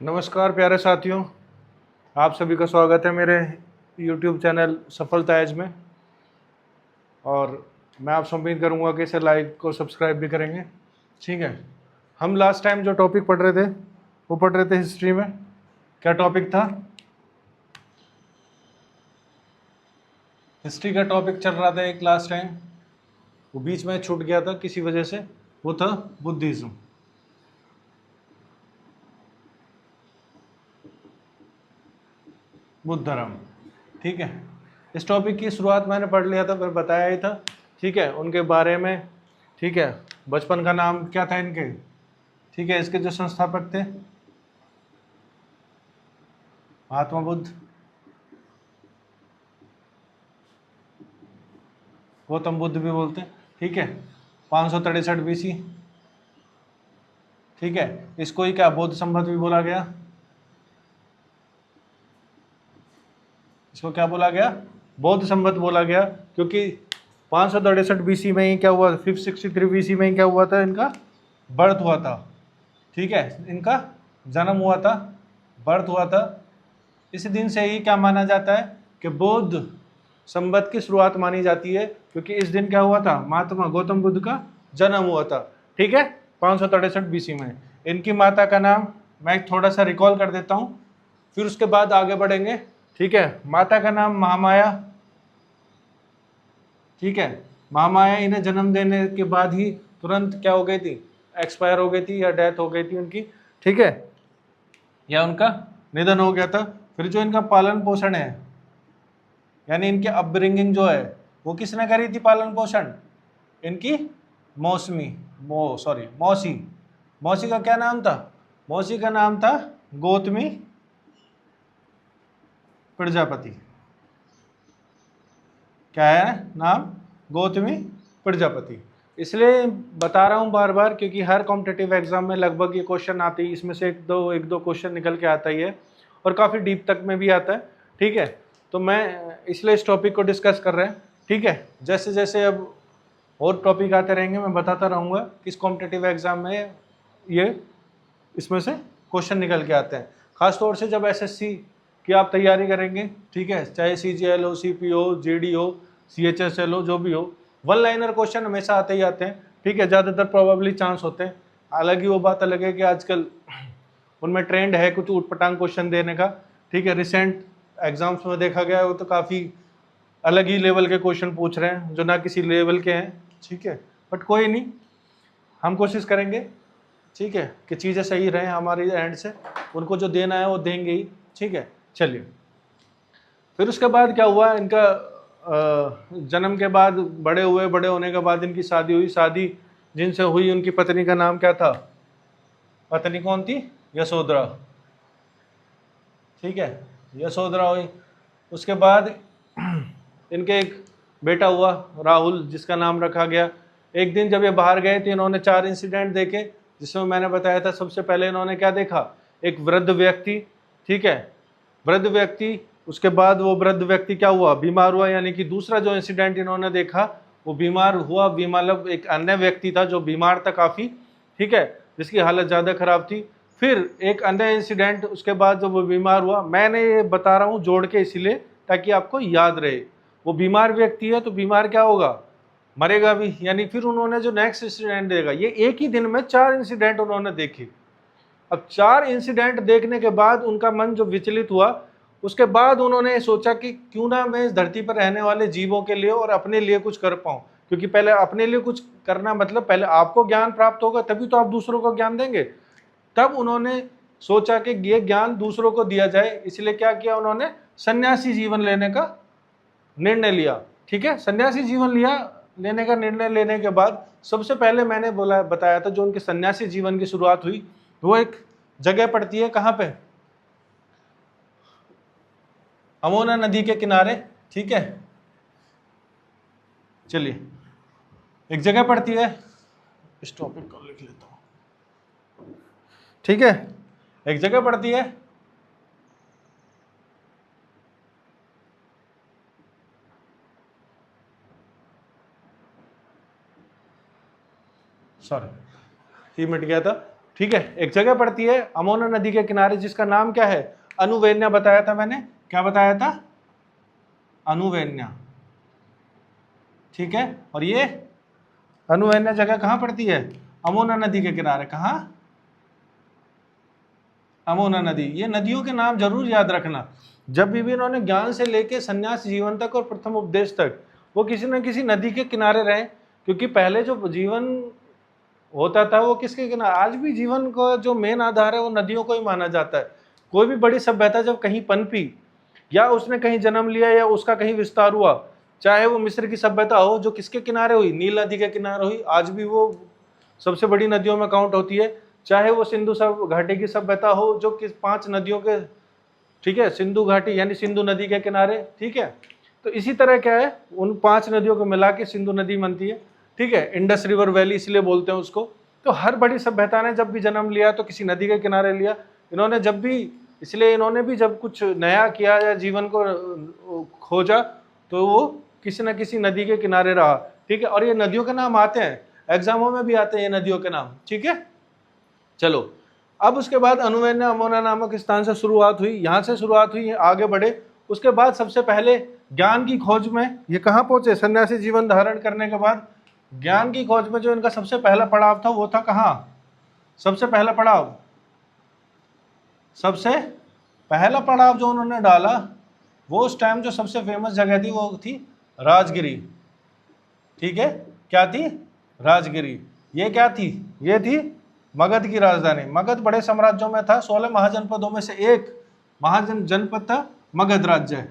नमस्कार प्यारे साथियों, आप सभी का स्वागत है मेरे YouTube चैनल सफलता एज में। और मैं आपसे उम्मीद करूंगा कि इसे लाइक और सब्सक्राइब भी करेंगे। ठीक है, हम लास्ट टाइम जो टॉपिक पढ़ रहे थे वो पढ़ रहे थे हिस्ट्री में। क्या टॉपिक था? हिस्ट्री का टॉपिक चल रहा था एक लास्ट टाइम, वो बीच में छूट गया था किसी वजह से। वो था बुद्धिज्म। बुद्ध धर्म। ठीक है, इस टॉपिक की शुरुआत मैंने पढ़ लिया था, फिर बताया ही था। ठीक है, उनके बारे में। ठीक है, बचपन का नाम क्या था इनके? ठीक है, इसके जो संस्थापक थे महात्मा बुद्ध, गौतम बुद्ध भी बोलते हैं। ठीक है, 563 BC। ठीक है, इसको ही क्या बौद्ध संवत भी बोला गया? इसको क्या बोला गया? बौद्ध संवत बोला गया, क्योंकि 563 BC में ही क्या हुआ? 563 BC में ही क्या हुआ था? इनका बर्थ हुआ था। ठीक है, इनका जन्म हुआ था, बर्थ हुआ था। इस दिन से ही क्या माना जाता है कि बौद्ध संवत की शुरुआत मानी जाती है, क्योंकि इस दिन क्या हुआ था? महात्मा गौतम बुद्ध का जन्म हुआ था। ठीक है, 563 BC में। इनकी माता का नाम मैं थोड़ा सा रिकॉल कर देता हूँ, फिर उसके बाद आगे बढ़ेंगे। ठीक है, माता का नाम महामाया। ठीक है, महामाया इन्हें जन्म देने के बाद ही तुरंत क्या हो गई थी? एक्सपायर हो गई थी या डेथ हो गई थी उनकी। ठीक है, या उनका निधन हो गया था। फिर जो इनका पालन पोषण है, यानी इनकी अपब्रिंगिंग जो है, वो किसने करी थी पालन पोषण? इनकी मौसी। मौसी का क्या नाम था? मौसी का नाम था गौतमी प्रजापति। क्या है नाम? गौतमी प्रजापति। इसलिए बता रहा हूं बार बार, क्योंकि हर कॉम्पिटिटिव एग्जाम में लगभग ये क्वेश्चन आते ही, इसमें से एक दो क्वेश्चन निकल के आता ही है, और काफ़ी डीप तक में भी आता है। ठीक है, तो मैं इसलिए इस टॉपिक को डिस्कस कर रहे हैं। ठीक है, जैसे जैसे अब और टॉपिक आते रहेंगे मैं बताता रहूँगा किस कॉम्पिटिटिव एग्जाम में ये इसमें से क्वेश्चन निकल के आते हैं। खासतौर से जब एसएससी की आप तैयारी करेंगे, ठीक है, चाहे CGL हो, CP हो, GD हो, CHSL हो, जो भी हो, वन लाइनर क्वेश्चन हमेशा आते ही आते हैं। ठीक है, ज़्यादातर प्रोबेबली चांस होते हैं। हालांकि वो बात अलग है कि आजकल उनमें ट्रेंड है कुछ ऊटपटांग क्वेश्चन देने का। ठीक है, रिसेंट एग्जाम्स में देखा गया है वो तो काफ़ी अलग ही लेवल के क्वेश्चन पूछ रहे हैं, जो ना किसी लेवल के हैं। ठीक है, बट कोई नहीं, हम कोशिश करेंगे, ठीक है, कि चीज़ें सही रहें हमारी एंड से। उनको जो देना है वो देंगे ही। ठीक है, चलिए। फिर उसके बाद क्या हुआ? इनका जन्म के बाद बड़े हुए, बड़े होने के बाद इनकी शादी हुई। शादी जिनसे हुई उनकी पत्नी का नाम क्या था? पत्नी कौन थी? यशोधरा। ठीक है, यशोधरा हुई। उसके बाद इनके एक बेटा हुआ राहुल, जिसका नाम रखा गया। एक दिन जब ये बाहर गए थे, इन्होंने 4 इंसिडेंट देखे, जिसमें मैंने बताया था सबसे पहले इन्होंने क्या देखा? एक वृद्ध व्यक्ति। ठीक है, वृद्ध व्यक्ति। उसके बाद वो वृद्ध व्यक्ति क्या हुआ? बीमार हुआ। यानी कि दूसरा जो इंसिडेंट इन्होंने देखा वो बीमार हुआ। मतलब एक अन्य व्यक्ति था जो बीमार था काफ़ी, ठीक है, जिसकी हालत ज़्यादा खराब थी। फिर एक अन्य इंसिडेंट उसके बाद जब वो बीमार हुआ, मैंने ये बता रहा हूँ जोड़ के इसलिए ताकि आपको याद रहे। वो बीमार व्यक्ति है तो बीमार क्या होगा? मरेगा भी। यानी फिर उन्होंने जो नेक्स्ट इंसिडेंट देगा, ये एक ही दिन में 4 इंसिडेंट उन्होंने देखे। अब 4 इंसिडेंट देखने के बाद उनका मन जो विचलित हुआ, उसके बाद उन्होंने सोचा कि क्यों ना मैं इस धरती पर रहने वाले जीवों के लिए और अपने लिए कुछ कर पाऊं। क्योंकि पहले अपने लिए कुछ करना मतलब पहले आपको ज्ञान प्राप्त होगा, तभी तो आप दूसरों को ज्ञान देंगे। तब उन्होंने सोचा कि ये ज्ञान दूसरों को दिया जाए, इसलिए क्या किया उन्होंने? सन्यासी जीवन लेने का निर्णय लिया। ठीक है, सन्यासी जीवन लेने का निर्णय लेने के बाद सबसे पहले मैंने बताया था जो उनके सन्यासी जीवन की शुरुआत हुई, वो एक जगह पड़ती है कहाँ पे? अमोना नदी के किनारे। ठीक है, चलिए, एक जगह पड़ती है, इस टॉपिक को लिख लेता हूं। ठीक है, एक जगह पड़ती है, सॉरी ये मिट गया था। ठीक है, एक जगह पड़ती है अमोना नदी के किनारे जिसका नाम क्या है, अनुवेन्या बताया था मैंने, क्या बताया था, अनुवेन्या। ठीक है, और ये अनुवेन्या जगह कहाँ पड़ती है, अमोना नदी के किनारे, कहाँ, अमोना नदी। ये नदियों के नाम जरूर याद रखना, जब भी इन्होंने ज्ञान से लेके संन्यास जीवन तक और प्रथम उपदेश तक वो किसी न किसी नदी के किनारे रहे, क्योंकि पहले जो जीवन होता था वो किसके किनारे, आज भी जीवन का जो मेन आधार है वो नदियों को ही माना जाता है। कोई भी बड़ी सभ्यता जब कहीं पनपी या उसने कहीं जन्म लिया या उसका कहीं विस्तार हुआ, चाहे वो मिस्र की सभ्यता हो जो किसके किनारे हुई, नील नदी के किनारे हुई, आज भी वो सबसे बड़ी नदियों में काउंट होती है। चाहे वो सिंधु घाटी की सभ्यता हो जो कि 5 नदियों के, ठीक है, सिंधु घाटी यानी सिंधु नदी के किनारे, ठीक है, तो इसी तरह क्या है, उन 5 नदियों को मिला के सिंधु नदी बनती है, ठीक है, इंडस रिवर वैली इसलिए बोलते हैं उसको। तो हर बड़ी सभ्यता ने जब भी जन्म लिया तो किसी नदी के किनारे लिया। इन्होंने जब भी, इसलिए इन्होंने भी जब कुछ नया किया या जीवन को खोजा तो वो किसी न किसी नदी के किनारे रहा, ठीक है। और ये नदियों के नाम आते हैं, एग्जामों में भी आते हैं ये नदियों के नाम, ठीक है। चलो, अब उसके बाद अनुवेन्या अमोना नामक स्थान से शुरुआत हुई, यहाँ से शुरुआत हुई, आगे बढ़े। उसके बाद सबसे पहले ज्ञान की खोज में ये कहाँ पहुंचे, सन्यासी जीवन धारण करने के बाद ज्ञान की खोज में जो इनका सबसे पहला पड़ाव था वो था कहाँ, सबसे पहला पड़ाव, सबसे पहला पड़ाव जो उन्होंने डाला वो उस टाइम जो सबसे फेमस जगह थी वो थी राजगिरी, ठीक है, क्या थी, राजगिरी। ये क्या थी, ये थी मगध की राजधानी। मगध बड़े साम्राज्यों में था, 16 महाजनपदों में से एक महाजनपद था मगध राज्य,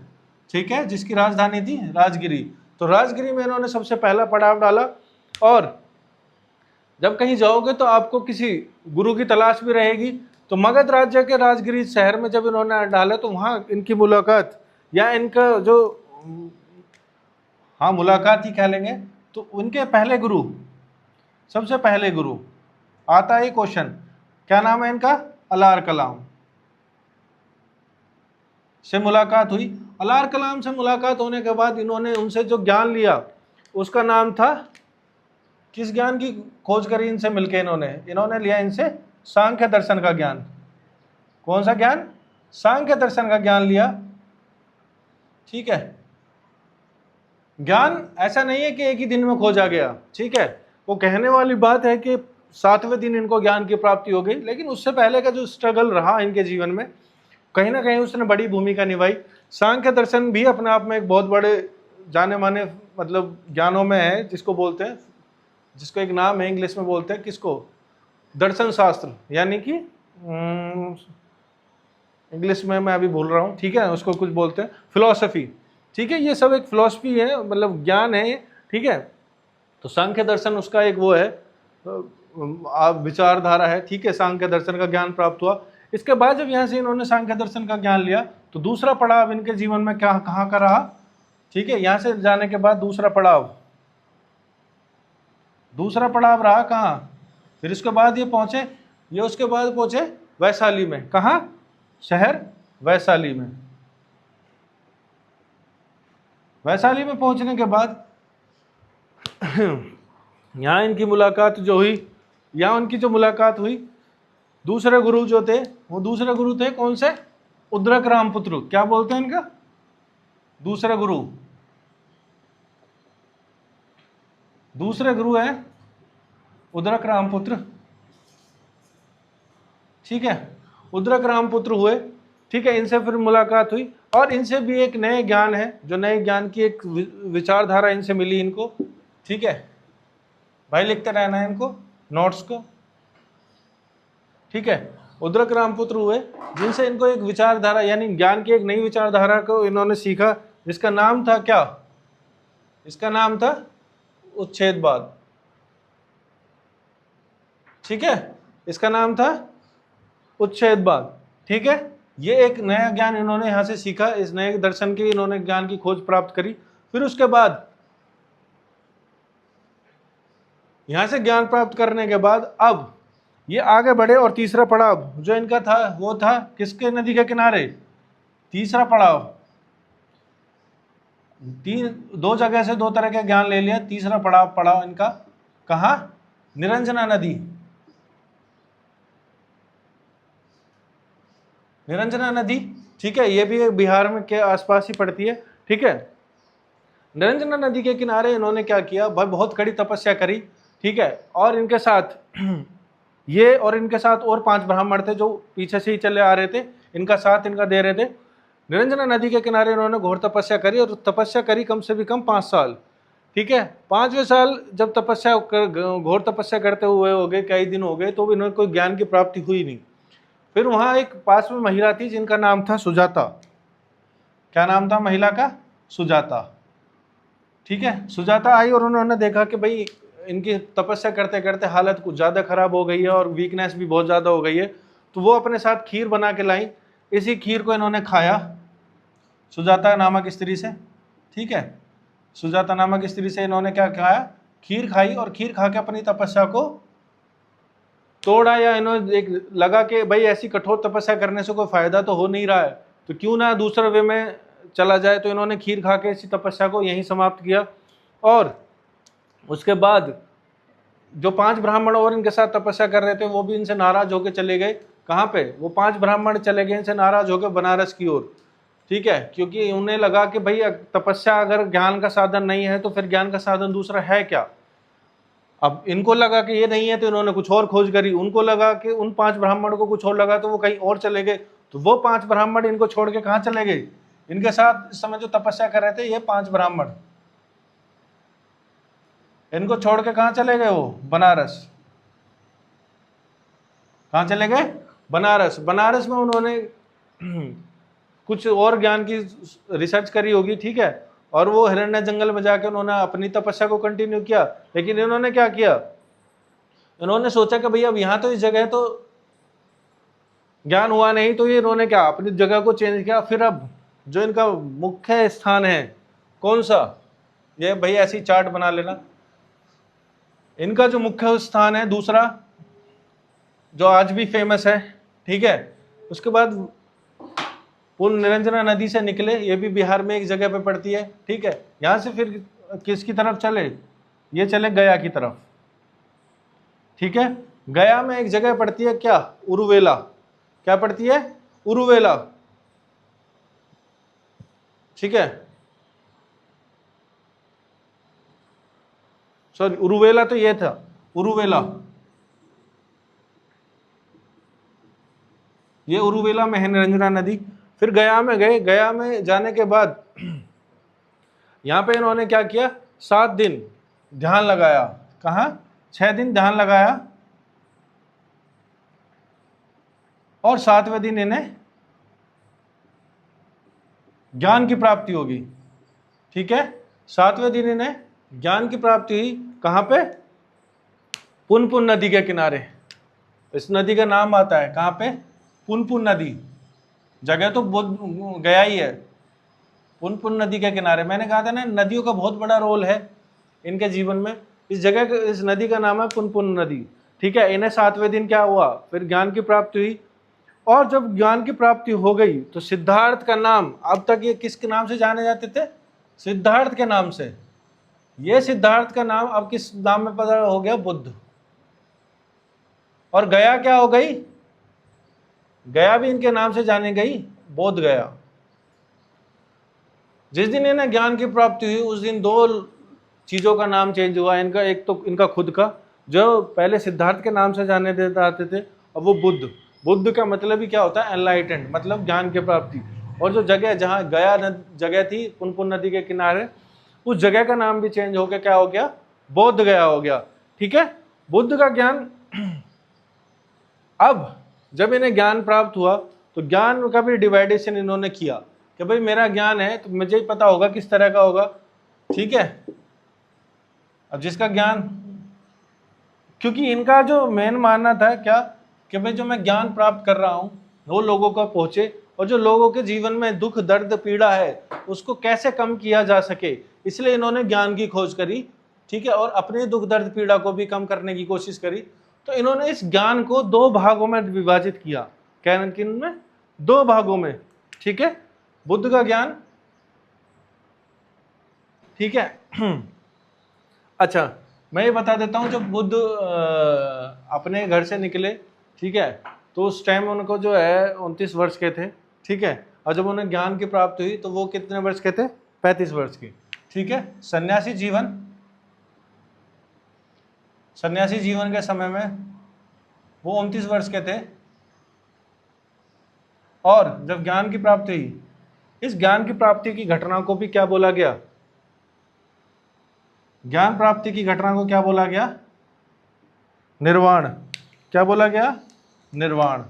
ठीक है, जिसकी राजधानी थी राजगिरी। तो राजगिरी में इन्होंने सबसे पहला पड़ाव डाला। और जब कहीं जाओगे तो आपको किसी गुरु की तलाश भी रहेगी, तो मगध राज्य के राजगिरी शहर में जब इन्होंने डाले तो वहाँ इनकी मुलाकात या इनका जो, हाँ मुलाकात ही कह लेंगे, तो उनके पहले गुरु, सबसे पहले गुरु आता है क्वेश्चन, क्या नाम है इनका, अलार कलाम से मुलाकात हुई। अलार कलाम से मुलाकात होने के बाद इन्होंने उनसे जो ज्ञान लिया उसका नाम था, किस ज्ञान की खोज करी इनसे मिलके, इन्होंने लिया इनसे सांख्य दर्शन का ज्ञान। कौन सा ज्ञान, सांख्य दर्शन का ज्ञान लिया, ठीक है। ज्ञान ऐसा नहीं है कि एक ही दिन में खोजा गया, ठीक है, वो कहने वाली बात है कि 7वें दिन इनको ज्ञान की प्राप्ति हो गई, लेकिन उससे पहले का जो स्ट्रगल रहा इनके जीवन में कहीं ना कहीं उसने बड़ी भूमिका निभाई। सांख्य दर्शन भी अपने आप में एक बहुत बड़े जाने माने मतलब ज्ञानों में है, जिसको बोलते हैं, जिसको एक नाम है इंग्लिश में बोलते हैं किसको, दर्शन शास्त्र, यानी कि इंग्लिश में मैं अभी भूल रहा हूँ, ठीक है, उसको कुछ बोलते हैं फिलॉसफी, ठीक है, ये सब एक फिलॉसफी है, मतलब ज्ञान है, ठीक है। तो सांख्य दर्शन उसका एक वो है, विचारधारा है, ठीक है, सांख्य दर्शन का ज्ञान प्राप्त हुआ। इसके बाद जब यहाँ से इन्होंने सांख्य दर्शन का ज्ञान लिया तो दूसरा पड़ाव इनके जीवन में क्या, कहाँ का रहा, ठीक है, यहाँ से जाने के बाद दूसरा पड़ाव रहा कहाँ, फिर इसके बाद ये पहुंचे, ये उसके बाद पहुंचे वैशाली में, कहाँ, शहर वैशाली में। वैशाली में पहुंचने के बाद यहाँ इनकी मुलाकात जो हुई, यहाँ उनकी जो मुलाकात हुई, दूसरे गुरु जो थे वो दूसरे गुरु थे कौन से, उद्रक रामपुत्र, क्या बोलते हैं इनका, दूसरे गुरु है उद्रक रामपुत्र, ठीक है, उद्रक रामपुत्र हुए, ठीक है। इनसे फिर मुलाकात हुई और इनसे भी एक नए ज्ञान है, जो नए ज्ञान की एक विचारधारा इनसे मिली इनको, ठीक है भाई, लिखते रहना है इनको नोट्स को, ठीक है। उद्रक रामपुत्र हुए जिनसे इनको एक विचारधारा यानी ज्ञान की एक नई विचारधारा को इन्होंने सीखा, जिसका नाम था क्या, इसका नाम था उच्छेदवाद, ठीक है, इसका नाम था उच्छेदवाद, ठीक है। ये एक नया ज्ञान इन्होंने यहाँ से सीखा, इस नए दर्शन की इन्होंने ज्ञान की खोज प्राप्त करी। फिर उसके बाद यहाँ से ज्ञान प्राप्त करने के बाद अब ये आगे बढ़े और तीसरा पड़ाव जो इनका था वो था किसके नदी के किनारे, तीसरा पड़ाव, दो जगह से दो तरह के ज्ञान ले लिया, तीसरा पड़ाव इनका कहाँ, निरंजना नदी, निरंजना नदी, ठीक है, ये भी बिहार में के आसपास ही पड़ती है, ठीक है। निरंजना नदी के किनारे इन्होंने क्या किया भाई, बहुत कड़ी तपस्या करी, ठीक है। और इनके साथ ये और इनके साथ और 5 ब्राह्मण थे जो पीछे से ही चले आ रहे थे, इनका साथ इनका दे रहे थे। निरंजना नदी के किनारे इन्होंने घोर तपस्या करी, और तपस्या करी कम से भी कम 5 साल, ठीक है। 5वें साल जब तपस्या घोर तपस्या करते हुए हो गए, कई दिन हो गए, तो इन्हें कोई ज्ञान की प्राप्ति हुई नहीं। फिर वहां एक पास में महिला थी जिनका नाम था सुजाता। क्या नाम था महिला का? सुजाता, ठीक है। सुजाता आई और उन्होंने देखा कि भाई इनकी तपस्या करते करते हालत कुछ ज़्यादा खराब हो गई है और वीकनेस भी बहुत ज़्यादा हो गई है, तो वो अपने साथ खीर बना के लाई। इसी खीर को इन्होंने खाया सुजाता नामक स्त्री से, ठीक है। सुजाता नामक स्त्री से इन्होंने क्या खाया? खीर खाई, और खीर खा के अपनी तपस्या को तोड़ा। या इन्होंने एक लगा कि भाई ऐसी कठोर तपस्या करने से कोई फायदा तो हो नहीं रहा है, तो क्यों ना दूसरे वे में चला जाए। तो इन्होंने खीर खा के इसी तपस्या को यहीं समाप्त किया। और उसके बाद जो 5 ब्राह्मण और इनके साथ तपस्या कर रहे थे वो भी इनसे नाराज होकर चले गए। कहाँ पे? वो 5 ब्राह्मण चले गए इनसे नाराज होकर बनारस की ओर, ठीक है। क्योंकि उन्हें लगा कि भाई तपस्या अगर ज्ञान का साधन नहीं है तो फिर ज्ञान का साधन दूसरा है क्या। अब इनको लगा कि ये नहीं है तो इन्होंने कुछ और खोज करी। उनको लगा कि उन 5 ब्राह्मण को कुछ और लगा तो वो कहीं और चले गए। तो वो 5 ब्राह्मण इनको छोड़ के कहाँ चले गए? इनके साथ इस समय जो तपस्या कर रहे थे ये 5 ब्राह्मण, इनको छोड़ के कहाँ चले गए? वो बनारस। कहाँ चले गए? बनारस। बनारस में उन्होंने कुछ और ज्ञान की रिसर्च करी होगी, ठीक है। और वो हिरण्य जंगल में जाकर उन्होंने अपनी तपस्या को कंटिन्यू किया। लेकिन इन्होंने क्या किया? इन्होंने सोचा कि भैया अब यहाँ तो इस जगह तो ज्ञान हुआ नहीं, तो ये इन्होंने क्या अपनी जगह को चेंज किया। फिर अब जो इनका मुख्य स्थान है कौन सा, ये भाई ऐसी चार्ट बना लेना। इनका जो मुख्य स्थान है दूसरा जो आज भी फेमस है, ठीक है। उसके बाद पुन निरंजना नदी से निकले, ये भी बिहार में एक जगह पे पड़ती है, ठीक है। यहाँ से फिर किसकी तरफ चले? ये चले गया की तरफ, ठीक है। गया में एक जगह पड़ती है क्या? उरुवेला। क्या पड़ती है? उरुवेला, ठीक है। सॉरी, उरुवेला तो ये था, उरुवेला, ये उरुवेला में है निरंजना नदी। फिर गया में गए। गया में जाने के बाद यहाँ पे इन्होंने क्या किया? 7 दिन ध्यान लगाया। कहाँ? 6 दिन ध्यान लगाया, और 7वें दिन इन्हें ज्ञान की प्राप्ति होगी, ठीक है। 7वें दिन इन्हें ज्ञान की प्राप्ति हुई। कहाँ पे? पुनपुन नदी के किनारे। इस नदी का नाम आता है कहाँ पे? पुनपुन नदी। जगह तो बहुत गया ही है, पुनपुन नदी के किनारे। मैंने कहा था ना नदियों का बहुत बड़ा रोल है इनके जीवन में। इस जगह इस नदी का नाम है पुनपुन नदी, ठीक है। इन्हें 7वें दिन क्या हुआ? फिर ज्ञान की प्राप्ति हुई। और जब ज्ञान की प्राप्ति हो गई तो सिद्धार्थ का नाम, अब तक ये किसके नाम से जाने जाते थे? सिद्धार्थ के नाम से। ये सिद्धार्थ का नाम अब किस नाम में बदल हो गया? बुद्ध। और गया क्या हो गई? गया भी इनके नाम से जानी गई, बोध गया। जिस दिन इन्हें ज्ञान की प्राप्ति हुई उस दिन 2 चीजों का नाम चेंज हुआ इनका। एक तो इनका खुद का, जो पहले सिद्धार्थ के नाम से जाने देते आते थे, अब वो बुद्ध। बुद्ध का मतलब ही क्या होता है? एनलाइटेंड, मतलब ज्ञान की प्राप्ति। और जो जगह जहाँ गया जगह थी पुनपुन नदी के किनारे, उस जगह का नाम भी चेंज होकर क्या हो गया? बोध गया हो गया, ठीक है। बुद्ध का ज्ञान। अब जब इन्हें ज्ञान प्राप्त हुआ तो ज्ञान का भी डिवाइडेशन इन्होंने किया कि भाई मेरा ज्ञान है तो मुझे ही पता होगा किस तरह का होगा, ठीक है। अब जिसका ज्ञान, क्योंकि इनका जो मेन मानना था क्या कि भाई जो मैं ज्ञान प्राप्त कर रहा हूँ वो लोगों को पहुंचे, और जो लोगों के जीवन में दुख दर्द पीड़ा है उसको कैसे कम किया जा सके, इसलिए इन्होंने ज्ञान की खोज करी, ठीक है। और अपने दुख दर्द पीड़ा को भी कम करने की कोशिश करी। तो इन्होंने इस ज्ञान को 2 भागों में विभाजित किया। किन में? 2 भागों में, ठीक है। बुद्ध का ज्ञान, ठीक है। अच्छा, मैं ये बता देता हूं, जब बुद्ध अपने घर से निकले, ठीक है, तो उस टाइम उनको जो है 29 वर्ष के थे, ठीक है। और जब उन्हें ज्ञान की प्राप्ति हुई तो वो कितने वर्ष के थे? 35 वर्ष के, ठीक है। सन्यासी जीवन के समय में वो 29 वर्ष के थे, और जब ज्ञान की प्राप्ति हुई, इस ज्ञान की प्राप्ति की घटना को भी क्या बोला गया? ज्ञान प्राप्ति की घटना को क्या बोला गया? निर्वाण। क्या बोला गया? निर्वाण,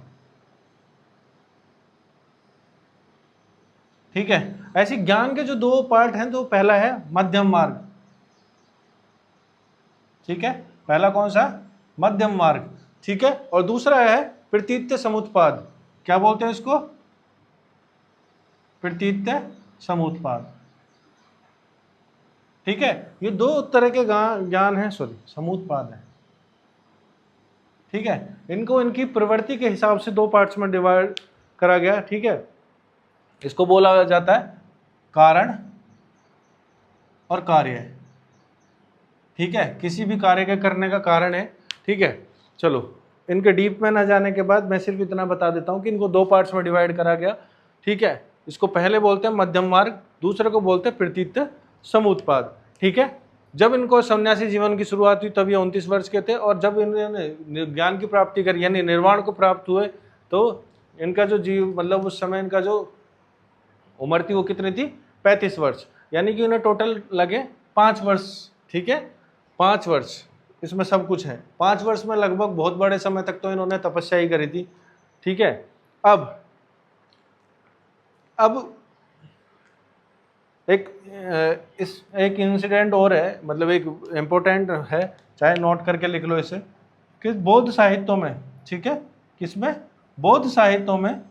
ठीक है। ऐसे ज्ञान के जो दो पार्ट हैं, तो पहला है मध्यम मार्ग, ठीक है। पहला कौन सा? मध्यम मार्ग, ठीक है। और दूसरा है प्रतीत्य समुत्पाद। क्या बोलते हैं इसको? प्रतीत्य समुत्पाद, ठीक है। ये दो तरह के ज्ञान है, समुत्पाद है, ठीक है। इनको इनकी प्रवृत्ति के हिसाब से दो पार्ट्स में डिवाइड करा गया, ठीक है। इसको बोला जाता है कारण और कार्य, ठीक है। किसी भी कार्य के करने का कारण है, ठीक है। चलो, इनके डीप में ना जाने के बाद मैं सिर्फ इतना बता देता हूं कि इनको दो पार्ट्स में डिवाइड करा गया, ठीक है। इसको पहले बोलते हैं मध्यम मार्ग, दूसरे को बोलते हैं प्रतीत्य समुत्पाद, ठीक है। जब इनको सन्यासी जीवन की शुरुआत हुई तब ये 29 वर्ष के थे, और जब इन्होंने ज्ञान की प्राप्ति करी यानी निर्वाण को प्राप्त हुए, तो इनका जो मतलब उस समय इनका जो उम्र थी वो कितनी थी? 35 वर्ष, यानी कि उन्हें टोटल लगे 5 वर्ष, ठीक है। 5 वर्ष, इसमें सब कुछ है। 5 वर्ष में लगभग बहुत बड़े समय तक तो इन्होंने तपस्या ही करी थी, ठीक है। अब एक इंसिडेंट और है, मतलब एक इम्पोर्टेंट है, चाहे नोट करके लिख लो इसे, कि बौद्ध साहित्यों में, ठीक है, किसमें? बौद्ध साहित्यों में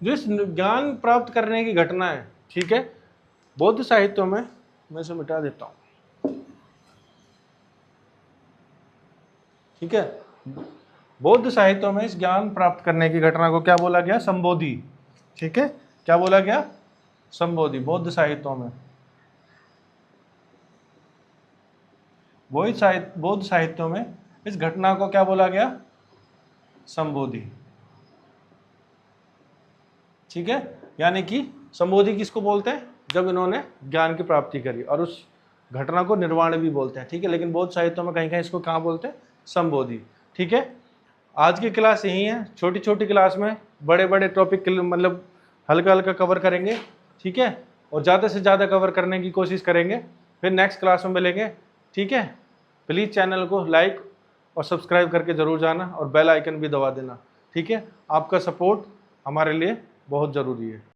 जो इस ज्ञान प्राप्त करने की घटना है, ठीक है, बौद्ध साहित्यों में, मैं इसे मिटा देता हूं, ठीक है। बौद्ध साहित्यों में इस ज्ञान प्राप्त करने की घटना को क्या बोला गया? संबोधि, ठीक है। क्या बोला गया? संबोधि। बौद्ध साहित्यों में, बौद्ध साहित्यों में इस घटना को क्या बोला गया? संबोधि, ठीक है। यानी कि संबोधि किसको बोलते हैं? जब इन्होंने ज्ञान की प्राप्ति करी, और उस घटना को निर्वाण भी बोलते हैं, ठीक है। लेकिन बौद्ध साहित्यों में कहीं कहीं इसको कहाँ बोलते हैं? संबोधि, ठीक है। आज की क्लास यही है। छोटी छोटी क्लास में बड़े बड़े टॉपिक मतलब हल्का हल्का कवर करेंगे, ठीक है, और ज़्यादा से ज़्यादा कवर करने की कोशिश करेंगे। फिर नेक्स्ट क्लास में मिलेंगे, ठीक है। प्लीज़ चैनल को लाइक और सब्सक्राइब करके ज़रूर जाना, और बेल आइकन भी दबा देना, ठीक है। आपका सपोर्ट हमारे लिए बहुत ज़रूरी है।